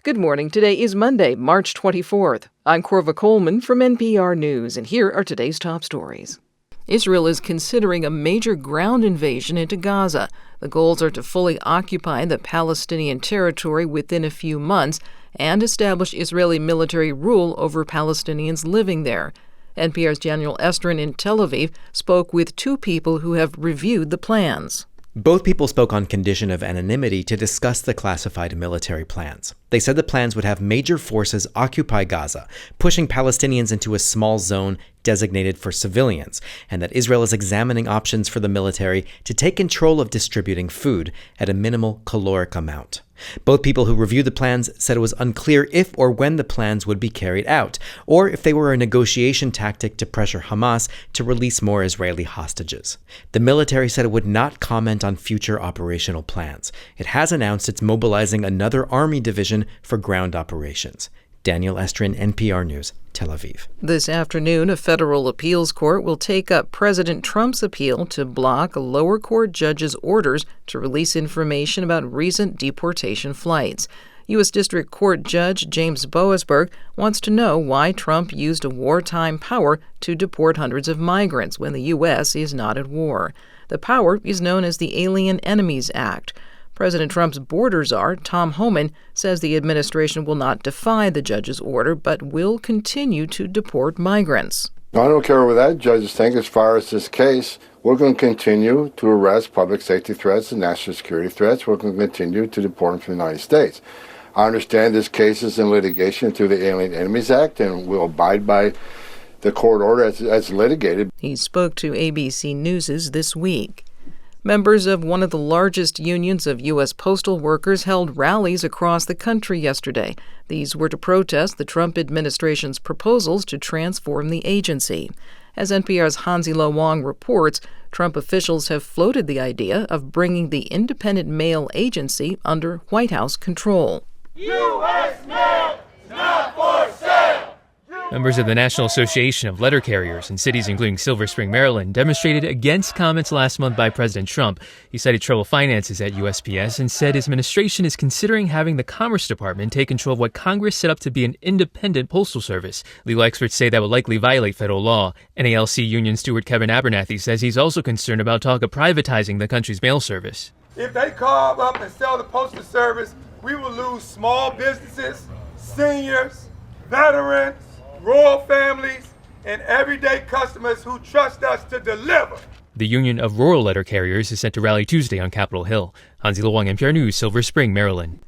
Good morning. Today is Monday, March 24th. I'm Corva Coleman from NPR News, and here are today's top stories. Israel is considering a major ground invasion into Gaza. The goals are to fully occupy the Palestinian territory within a few months and establish Israeli military rule over Palestinians living there. NPR's Daniel Estrin in Tel Aviv spoke with two people who have reviewed the plans. Both people spoke on condition of anonymity to discuss the classified military plans. They said the plans would have major forces occupy Gaza, pushing Palestinians into a small zone designated for civilians, and that Israel is examining options for the military to take control of distributing food at a minimal caloric amount. Both people who reviewed the plans said it was unclear if or when the plans would be carried out, or if they were a negotiation tactic to pressure Hamas to release more Israeli hostages. The military said it would not comment on future operational plans. It has announced it's mobilizing another army division for ground operations. Daniel Estrin, NPR News, Tel Aviv. This afternoon, a federal appeals court will take up President Trump's appeal to block a lower court judge's orders to release information about recent deportation flights. U.S. District Court Judge James Boasberg wants to know why Trump used a wartime power to deport hundreds of migrants when the U.S. is not at war. The power is known as the Alien Enemies Act. President Trump's border czar, Tom Homan, says the administration will not defy the judge's order, but will continue to deport migrants. I don't care what that judges think as far as this case. We're going to continue to arrest public safety threats and national security threats. We're going to continue to deport them from the United States. I understand this case is in litigation through the Alien Enemies Act, and we'll abide by the court order as litigated. He spoke to ABC News' This Week. Members of one of the largest unions of U.S. postal workers held rallies across the country yesterday. These were to protest the Trump administration's proposals to transform the agency. As NPR's Hansi-Lo Wong reports, Trump officials have floated the idea of bringing the independent mail agency under White House control. U.S. mail is not for sale! Members of the National Association of Letter Carriers in cities including Silver Spring, Maryland, demonstrated against comments last month by President Trump. He cited troubled finances at USPS and said his administration is considering having the Commerce Department take control of what Congress set up to be an independent postal service. Legal experts say that would likely violate federal law. NALC Union steward Kevin Abernathy says he's also concerned about talk of privatizing the country's mail service. If they carve up and sell the postal service, we will lose small businesses, seniors, veterans, rural families, and everyday customers who trust us to deliver. The Union of Rural Letter Carriers is set to rally Tuesday on Capitol Hill. Hansi-Lo Wong, NPR News, Silver Spring, Maryland.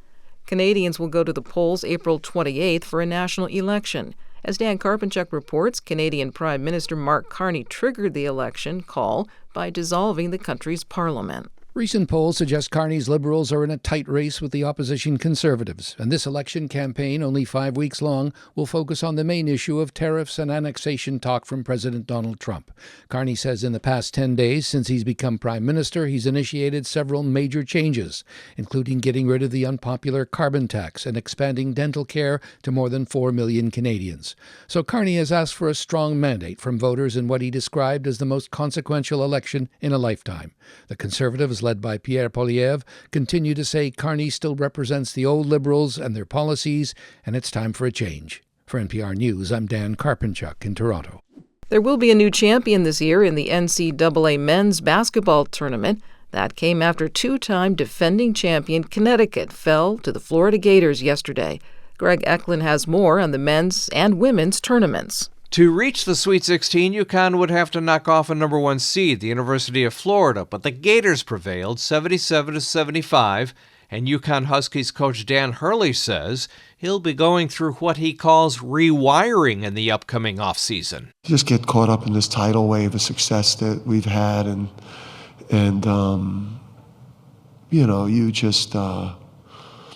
Canadians will go to the polls April 28th for a national election. As Dan Karpenchuk reports, Canadian Prime Minister Mark Carney triggered the election call by dissolving the country's parliament. Recent polls suggest Carney's Liberals are in a tight race with the opposition Conservatives, and this election campaign, only 5 weeks long, will focus on the main issue of tariffs and annexation talk from President Donald Trump. Carney says in the past 10 days since he's become Prime Minister, he's initiated several major changes, including getting rid of the unpopular carbon tax and expanding dental care to more than 4 million Canadians. So Carney has asked for a strong mandate from voters in what he described as the most consequential election in a lifetime. The Conservatives, led by Pierre Poilievre, continue to say Carney still represents the old Liberals and their policies, and it's time for a change. For NPR News, I'm Dan Karpenchuk in Toronto. There will be a new champion this year in the NCAA men's basketball tournament. That came after two-time defending champion Connecticut fell to the Florida Gators yesterday. Greg Eklund has more on the men's and women's tournaments. To reach the Sweet 16, UConn would have to knock off a number 1 seed, the University of Florida, but the Gators prevailed 77-75, and UConn Huskies coach Dan Hurley says he'll be going through what he calls rewiring in the upcoming offseason. You just get caught up in this tidal wave of success that we've had, and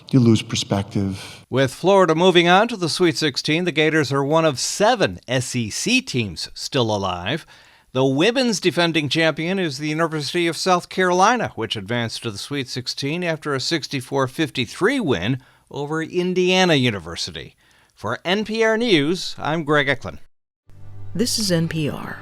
you lose perspective. With Florida moving on to the Sweet 16, the Gators are one of 7 SEC teams still alive. The women's defending champion is the University of South Carolina, which advanced to the Sweet 16 after a 64-53 win over Indiana University. For NPR News, I'm Greg Eklund. This is NPR.